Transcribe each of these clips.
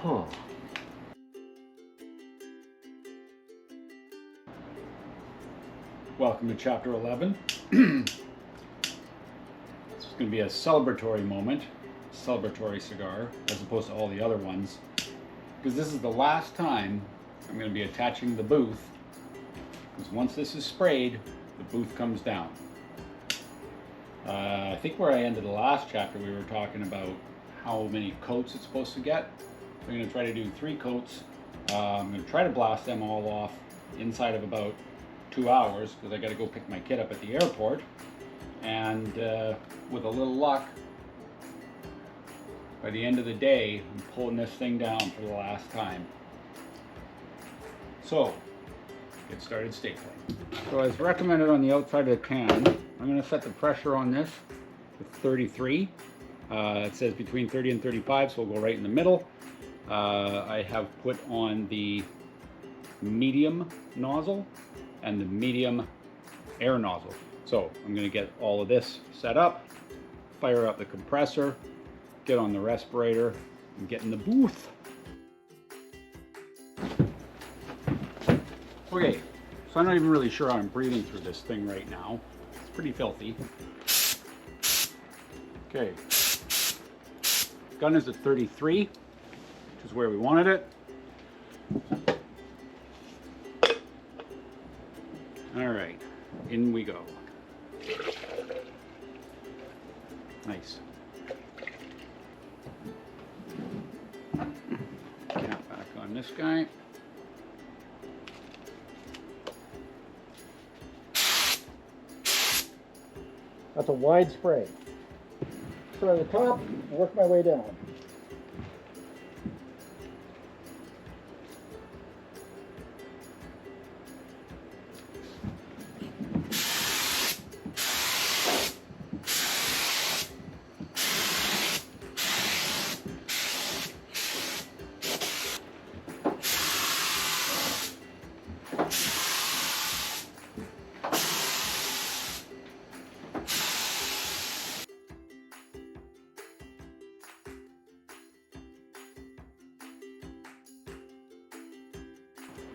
Huh. Welcome to chapter 11. This is going to be a celebratory moment, celebratory cigar, as opposed to all the other ones, because this is the last time I'm going to be attaching the booth, because once this is sprayed, the booth comes down. I think where I ended the last chapter, we were talking about how many coats it's supposed to get. I'm going to try to do 3 coats. I'm going to try to blast them all off inside of about 2 hours, because I got to go pick my kid up at the airport, and with a little luck, by the end of the day, I'm pulling this thing down for the last time. So, get started stapling. So as recommended on the outside of the can, I'm going to set the pressure on this with 33. It says between 30 and 35, so we'll go right in the middle. I have put on the medium nozzle and the medium air nozzle. So I'm going to get all of this set up, fire up the compressor, get on the respirator, and get in the booth. Okay, so I'm not even really sure how I'm breathing through this thing right now. It's pretty filthy. Okay, gun is at 33, which is where we wanted it. All right, in we go. Nice. Cap back on this guy. That's a wide spray. Start at the top, work my way down.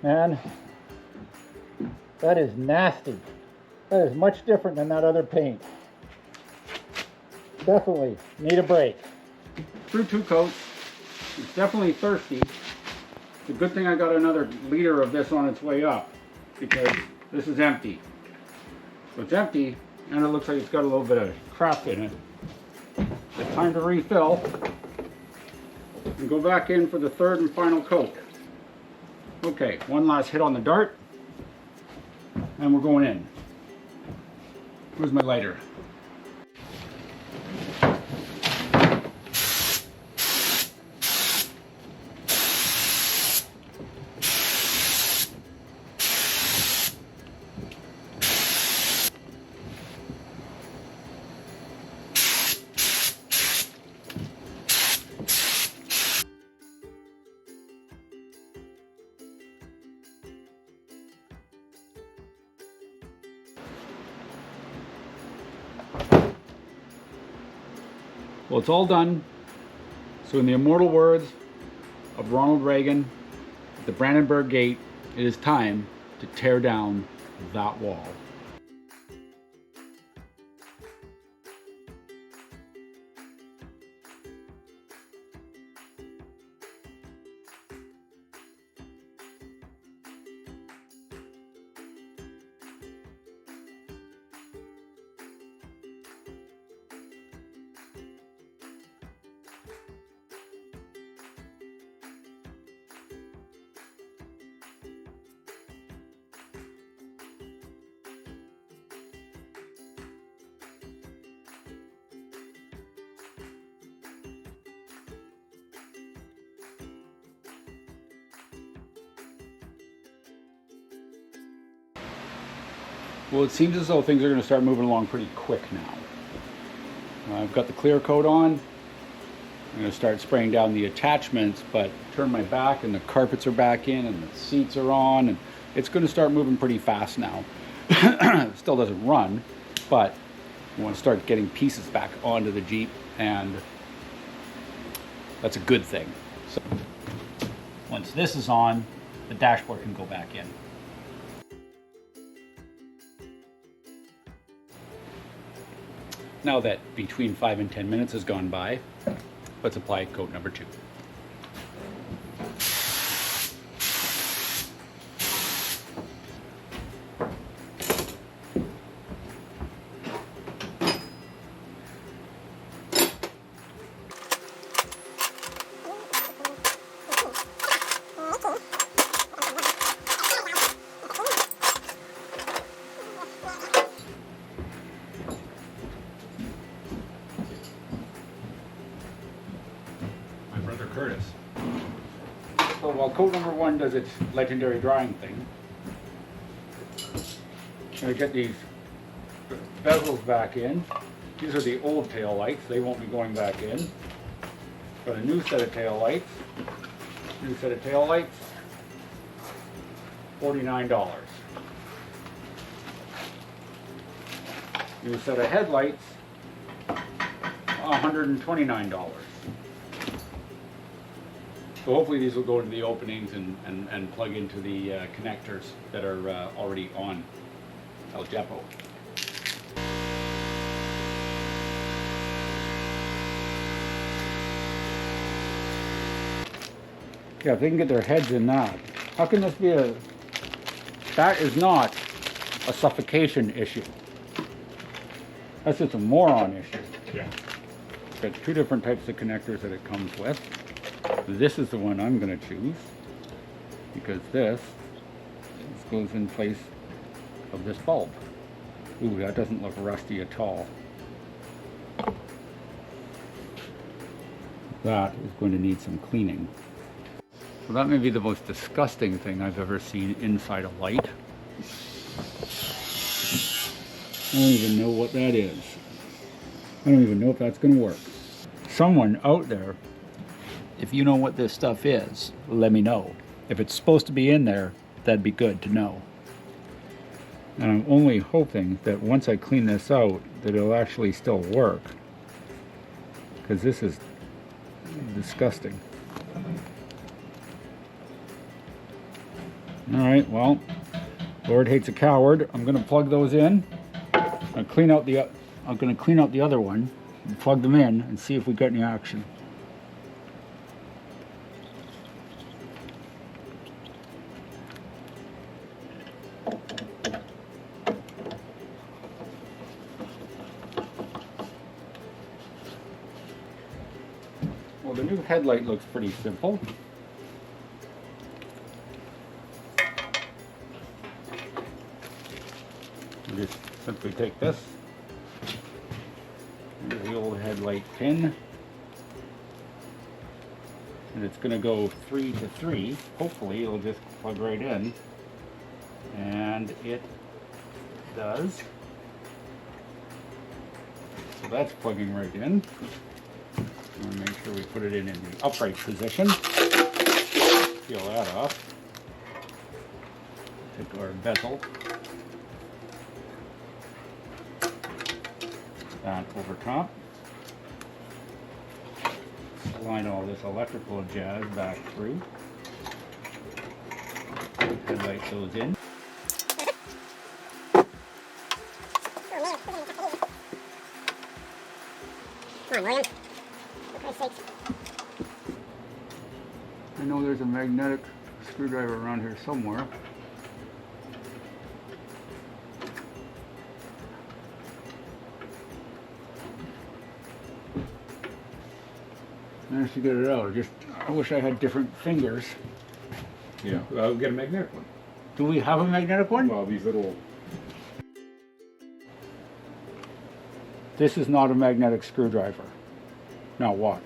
Man, that is nasty. That is much different than that other paint. Definitely need a break. Through 2 coats. It's definitely thirsty. It's a good thing I got another liter of this on its way up, because this is empty. So it's empty, and it looks like it's got a little bit of crap in it. It's time to refill and go back in for the 3rd and final coat. Okay, one last hit on the dart, and we're going in. Where's my lighter? Well, it's all done. So in the immortal words of Ronald Reagan at the Brandenburg Gate, it is time to tear down that wall. Well, it seems as though things are going to start moving along pretty quick now. I've got the clear coat on. I'm going to start spraying down the attachments, but turn my back and the carpets are back in and the seats are on, and it's going to start moving pretty fast now. It still doesn't run, but we want to start getting pieces back onto the Jeep, and that's a good thing. So once this is on, the dashboard can go back in. Now that between 5 and 10 minutes has gone by, let's apply coat number 2. Curtis. So while coat number 1 does its legendary drying thing, I get these bezels back in. These are the old tail lights. They won't be going back in. Got a new set of tail lights. New set of tail lights. $49. New set of headlights. $129. So hopefully these will go to the openings and plug into the connectors that are already on El Jepo. Yeah, if they can get their heads in that. How can this be a... That is not a suffocation issue. That's just a moron issue. Yeah. It's got 2 different types of connectors that it comes with. This is the one I'm going to choose because this goes in place of this bulb. Ooh, that doesn't look rusty at all. That is going to need some cleaning. So that may be the most disgusting thing I've ever seen inside a light. I don't even know what that is. I don't even know if that's going to work. Someone out there, if you know what this stuff is, let me know. If it's supposed to be in there, that'd be good to know. And I'm only hoping that once I clean this out, that it'll actually still work. Because this is disgusting. Alright, well, Lord hates a coward. I'm going to plug those in. I'm going to clean out the other one and plug them in and see if we get any action. Well, the new headlight looks pretty simple. You just simply take this, here's the old headlight pin, and it's going to go 3 to 3. Hopefully it'll just plug right in, and it does. So that's plugging right in. I'm going to make sure we put it in the upright position. Peel that off. Take our bezel. That over top. Slide all this electrical jazz back through. Headlight goes in. Come on, William. For Christ's sakes. I know there's a magnetic screwdriver around here somewhere. Managed to get it out. I wish I had different fingers. Yeah, I'll get a magnetic one. Do we have a magnetic one? Well, these little... This is not a magnetic screwdriver. Now watch.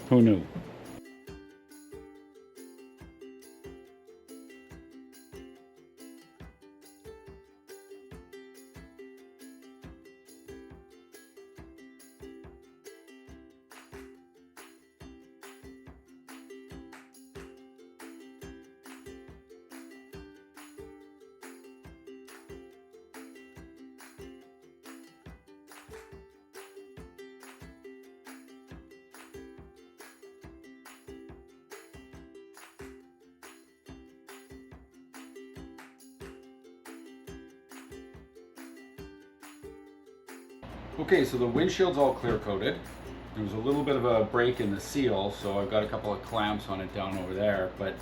Who knew? Okay, so the windshield's all clear coated. There was a little bit of a break in the seal, so I've got a couple of clamps on it down over there, but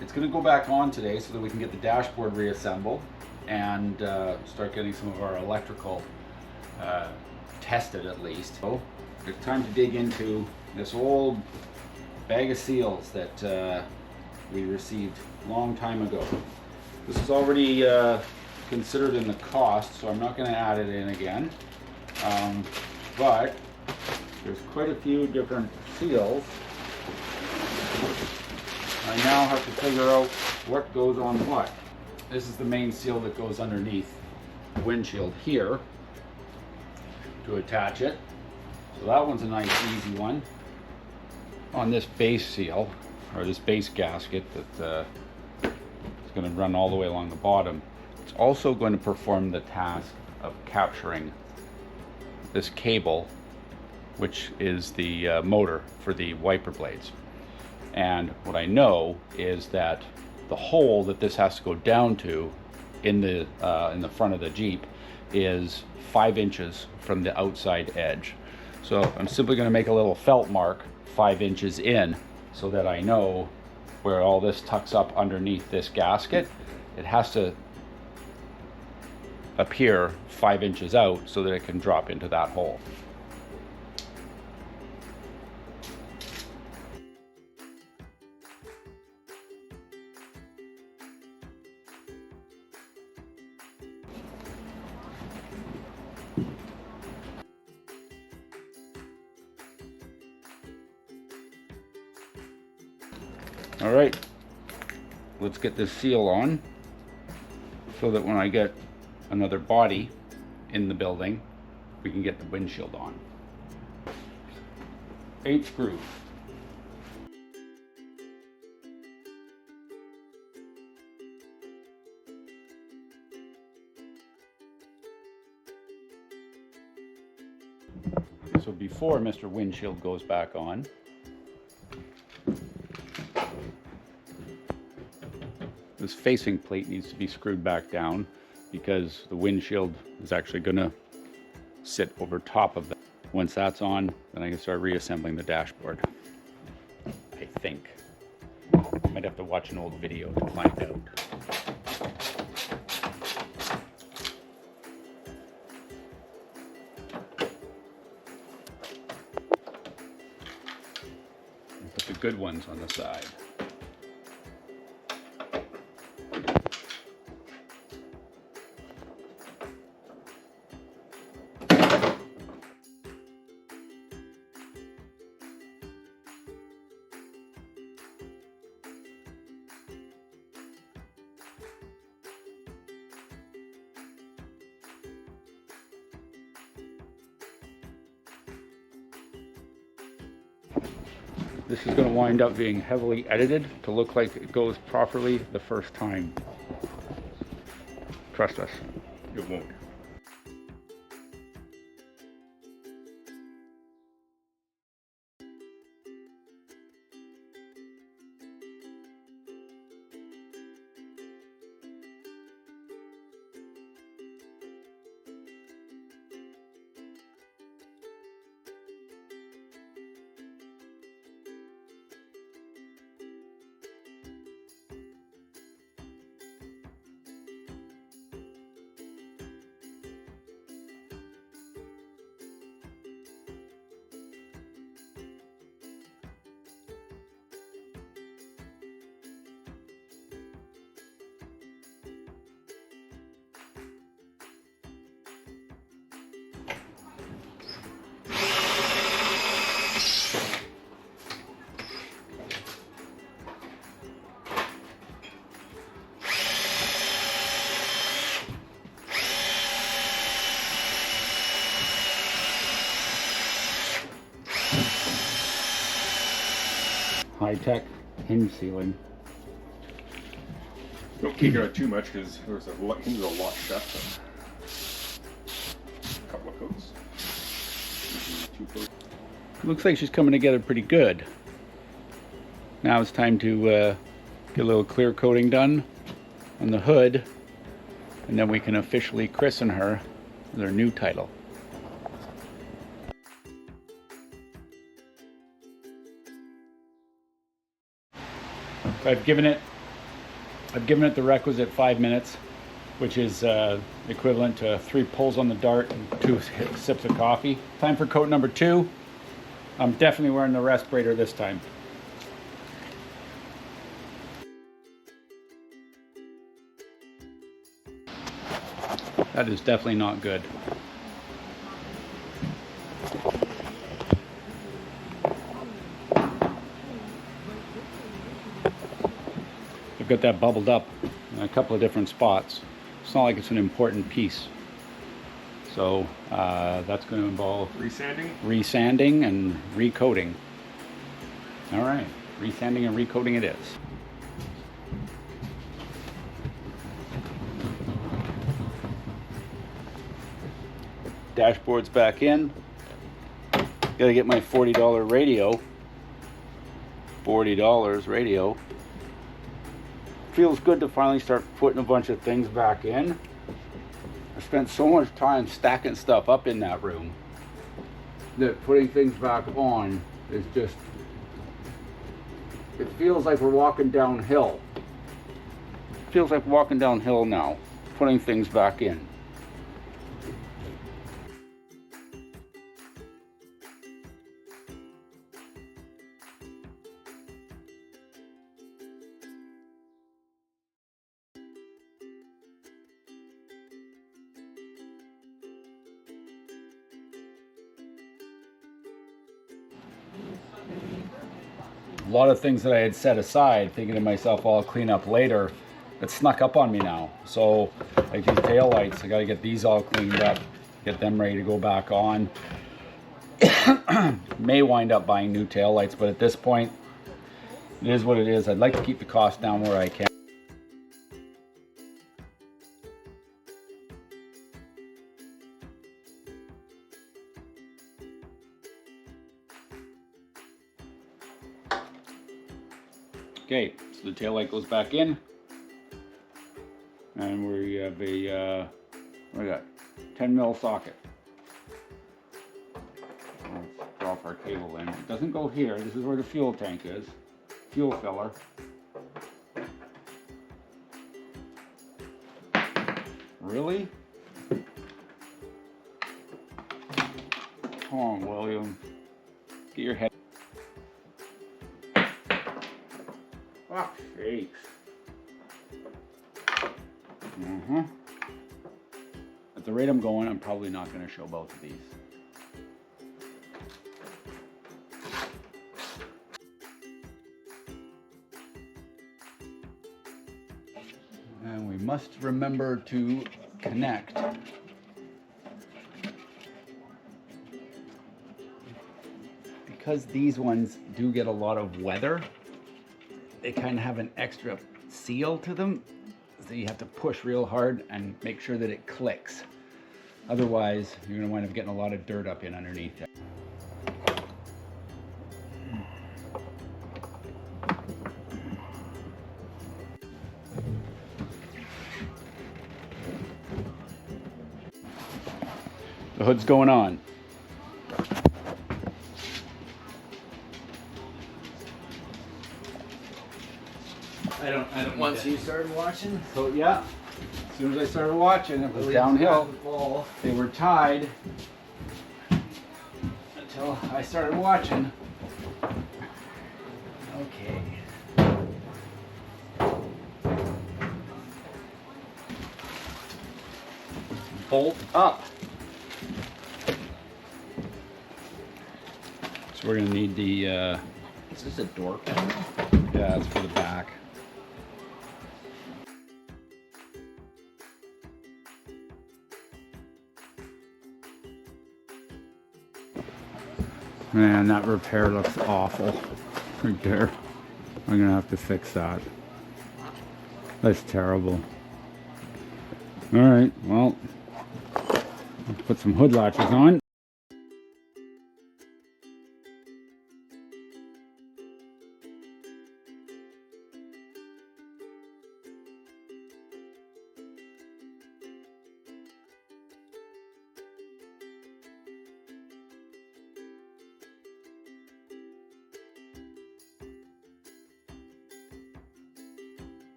it's going to go back on today so that we can get the dashboard reassembled and start getting some of our electrical tested at least. So it's time to dig into this old bag of seals that we received a long time ago. This is already considered in the cost, so I'm not going to add it in again. But there's quite a few different seals. I now have to figure out what goes on what. This is the main seal that goes underneath the windshield here to attach it. So that one's a nice easy one. On this base seal, or this base gasket that is going to run all the way along the bottom, it's also going to perform the task of capturing this cable, which is the motor for the wiper blades. And what I know is that the hole that this has to go down to in the front of the Jeep is 5 inches from the outside edge. So I'm simply going to make a little felt mark 5 inches in so that I know where all this tucks up underneath this gasket. It has to appear 5 inches out so that it can drop into that hole. All right, let's get this seal on so that when I get another body in the building, we can get the windshield on. 8 screws. So before Mr. Windshield goes back on, this facing plate needs to be screwed back down because the windshield is actually going to sit over top of that. Once that's on, then I can start reassembling the dashboard. I think. I might have to watch an old video to find out. Put the good ones on the side. This is going to wind up being heavily edited to look like it goes properly the first time. Trust us. It won't. High-tech hinge sealing. Don't kick it out too much because there's a lot, hinge is a lot shut. A couple of coats. Maybe 2 coats. Looks like she's coming together pretty good. Now it's time to get a little clear coating done on the hood, and then we can officially christen her with her new title. I've given it the requisite 5 minutes, which is equivalent to 3 pulls on the dart and 2 sips of coffee. Time for coat number 2. I'm definitely wearing the respirator this time. That is definitely not good. I've got that bubbled up in a couple of different spots. It's not like it's an important piece. So that's going to involve resanding and recoating. All right, resanding and recoating it is. Dashboard's back in. Gotta get my $40 radio. $40 radio. Feels good to finally start putting a bunch of things back in. I spent so much time stacking stuff up in that room that putting things back on is just, it feels like we're walking downhill. It feels like walking downhill now, putting things back in. A lot of things that I had set aside, thinking to myself, I'll clean up later, it snuck up on me now. So, like these tail lights, I gotta get these all cleaned up, get them ready to go back on. May wind up buying new tail lights, but at this point, it is what it is. I'd like to keep the cost down where I can. Okay, so the tail light goes back in, and we have a what do we got? 10mm socket. Let's drop our cable in. It doesn't go here. This is where the fuel tank is. Fuel filler. Really? Come on, William. Get your head. Fuck sakes. At the rate I'm going, I'm probably not going to show both of these. And we must remember to connect. Because these ones do get a lot of weather, they kind of have an extra seal to them, so you have to push real hard and make sure that it clicks. Otherwise, you're going to wind up getting a lot of dirt up in underneath it. The hood's going on. I don't. Once you started watching? So yeah, as soon as I started watching, it was downhill. They were tied until I started watching. Okay. Bolt up. So we're gonna need the. Is this a door panel? Yeah, it's for the back. Man, that repair looks awful right there. I'm gonna have to fix that. That's terrible. All right, well, let's put some hood latches on.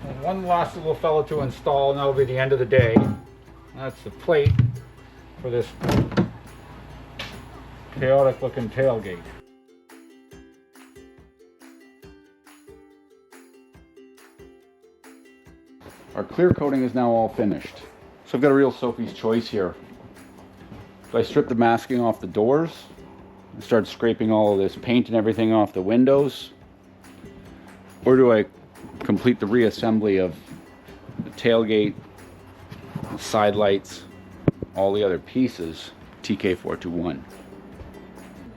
And one last little fella to install, and that'll be the end of the day. That's the plate for this chaotic looking tailgate. Our clear coating is now all finished. So I've got a real Sophie's choice here. Do I strip the masking off the doors and start scraping all of this paint and everything off the windows? Or do I complete the reassembly of the tailgate, the side lights, all the other pieces, TK421?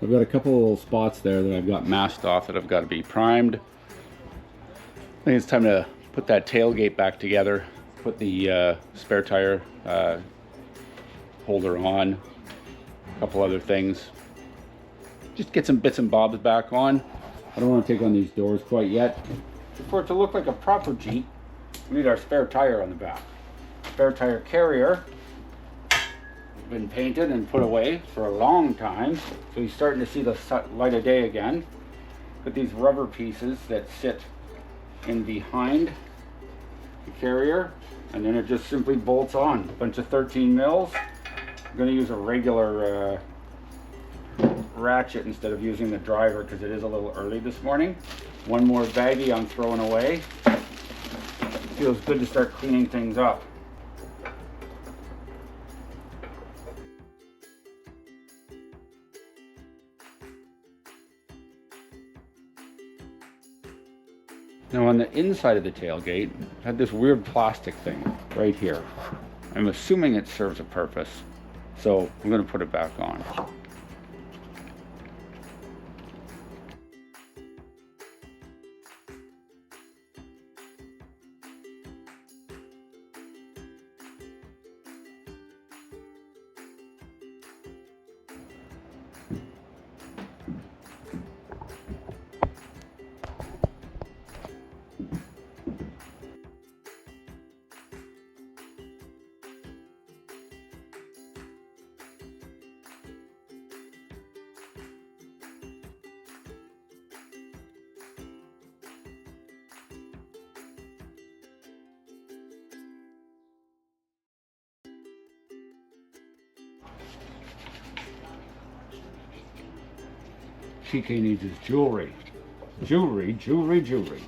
I've got a couple of little spots there that I've got masked off that have got to be primed. I think it's time to put that tailgate back together, put the spare tire holder on, a couple other things. Just get some bits and bobs back on. I don't want to take on these doors quite yet. For it to look like a proper Jeep, we need our spare tire on the back. Spare tire carrier been painted and put away for a long time, so he's starting to see the light of day again. Put these rubber pieces that sit in behind the carrier, and then it just simply bolts on. A bunch of 13 mils. I'm going to use a regular ratchet instead of using the driver because it is a little early this morning. One more baggie I'm throwing away. Feels good to start cleaning things up. Now on the inside of the tailgate, I had this weird plastic thing right here. I'm assuming it serves a purpose, so I'm going to put it back on. TK needs his jewelry. Jewelry, jewelry, jewelry.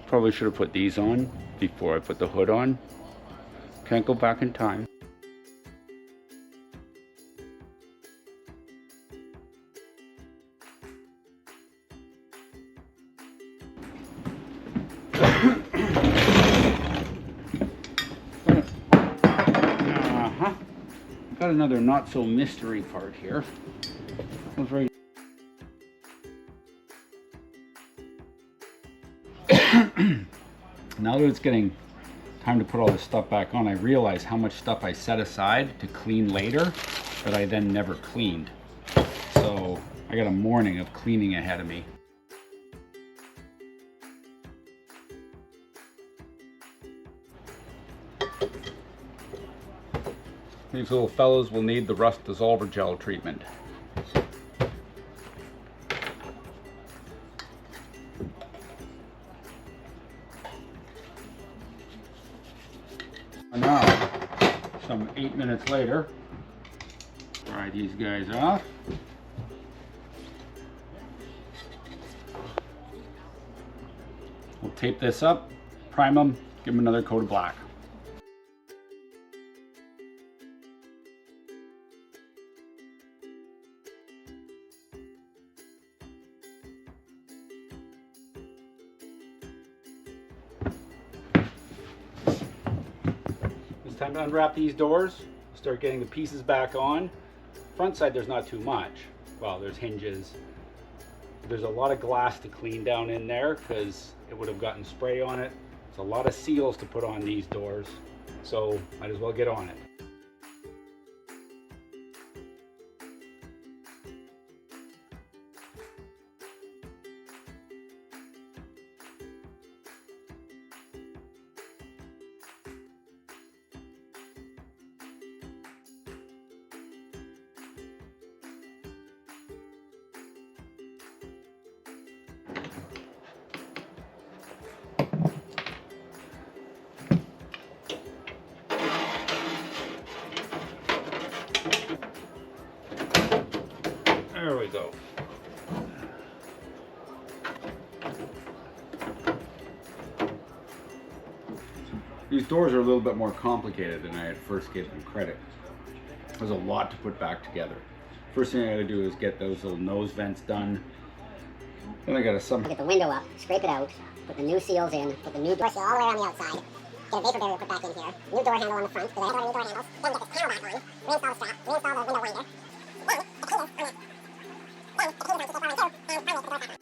Probably should have put these on before I put the hood on. Can't go back in time. Got another not so mystery part here. I was ready. Now that it's getting time to put all this stuff back on, I realize how much stuff I set aside to clean later that I then never cleaned. So I got a morning of cleaning ahead of me. These little fellows will need the rust dissolver gel treatment. And now, some 8 minutes later, pry these guys off. We'll tape this up, prime them, give them another coat of black. Time to unwrap these doors, start getting the pieces back on. Front side there's not too much. Well, there's hinges. There's a lot of glass to clean down in there because it would have gotten spray on it. It's a lot of seals to put on these doors, so might as well get on it. There we go. These doors are a little bit more complicated than I had first gave them credit. There's a lot to put back together. First thing I gotta do is get those little nose vents done. Then I gotta Get the window up, scrape it out, put the new seals in, put the new door seal all the way around the outside, get a vapor barrier put back in here, new door handle on the front, because I have new door handles, then get this panel back on, reinstall the strap, reinstall the window winder, then the cleaners on it. Then the cleaners on to take on too, and finally put the door back on.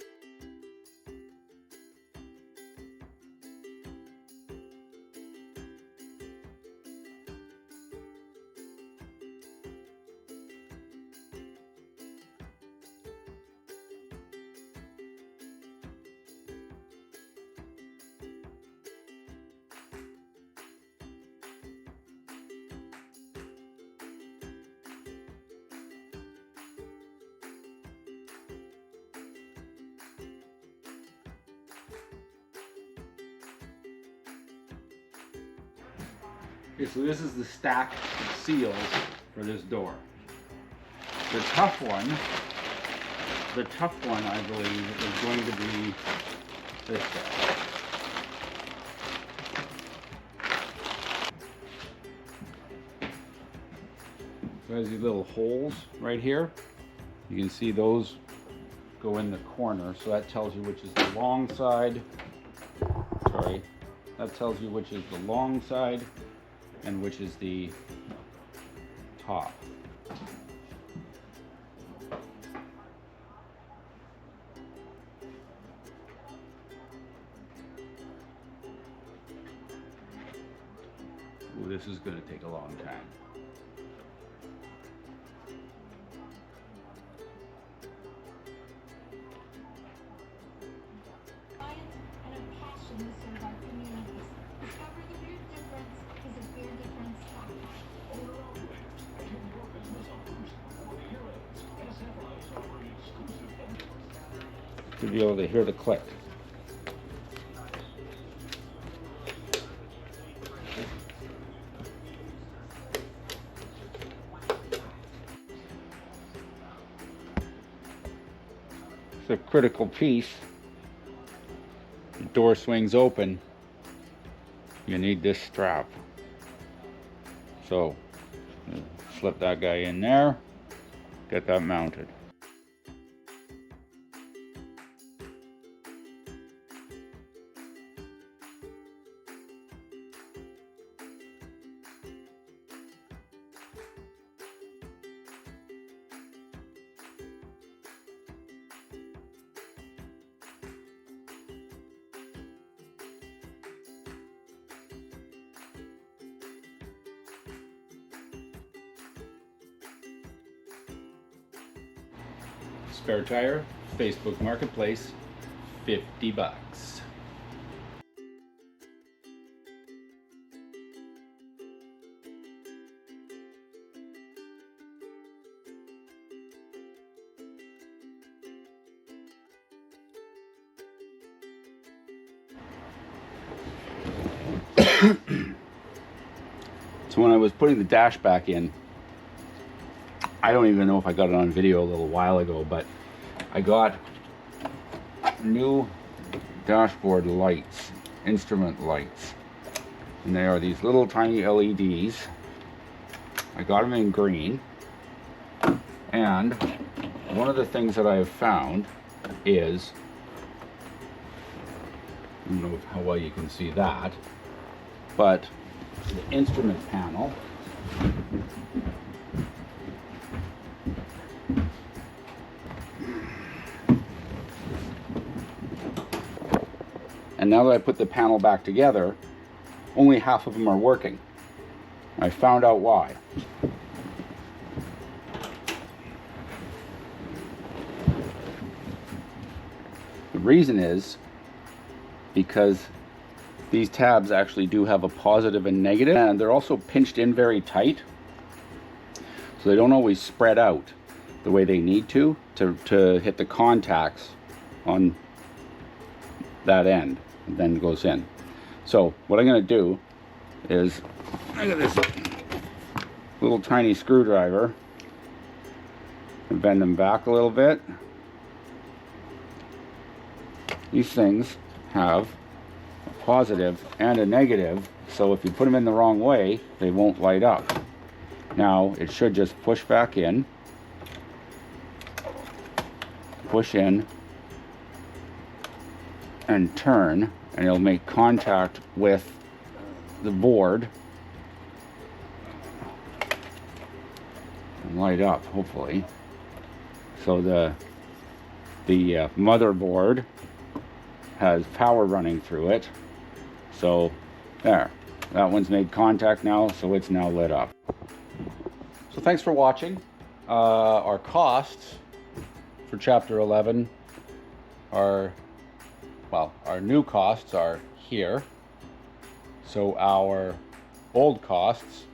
Okay, so this is the stack of seals for this door. The tough one I believe is going to be this guy. So it has these little holes right here. You can see those go in the corner, so that tells you which is the long side. Sorry, that tells you which is the long side and which is the top. Ooh, this is going to take a long time. And a passion to serve our communities. Discover the weird difference is a weird difference. To be able to hear the click. It's a critical piece. The door swings open. You need this strap. So, slip that guy in there, get that mounted. Spare tire, Facebook Marketplace, $50. So when I was putting the dash back in, I don't even know if I got it on video a little while ago, but I got new dashboard lights, instrument lights, and they are these little tiny LEDs. I got them in green, and one of the things that I have found is, I don't know how well you can see that, but the instrument panel and now that I put the panel back together, only half of them are working. I found out why. The reason is because these tabs actually do have a positive and negative, and they're also pinched in very tight, so they don't always spread out the way they need to hit the contacts on that end, and then it goes in. So what I'm going to do is, I got this little tiny screwdriver, and bend them back a little bit. These things have a positive and a negative, so if you put them in the wrong way, they won't light up. Now, it should just push back in, push in, and turn, and it'll make contact with the board and light up, hopefully. So the motherboard has power running through it. So there, that one's made contact now, so it's now lit up. So thanks for watching. Our costs for chapter 11 are, well, our new costs are here. So our old costs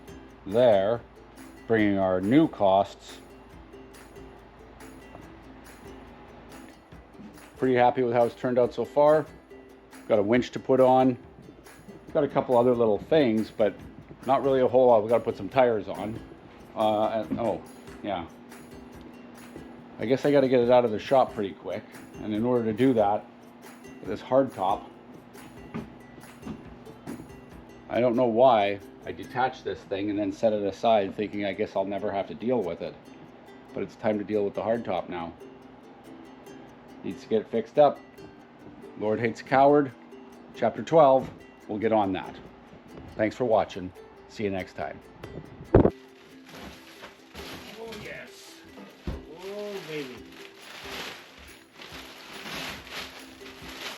there, bringing our new costs. Pretty happy with how it's turned out so far. Got a winch to put on. Got a couple other little things, but not really a whole lot. We got to put some tires on. Oh, yeah. I guess I got to get it out of the shop pretty quick. And in order to do that, this hard top, I don't know why I detached this thing and then set it aside thinking I guess I'll never have to deal with it. But it's time to deal with the hard top now. Needs to get fixed up. Lord hates a coward. Chapter 12, we'll get on that. Thanks for watching. See you next time.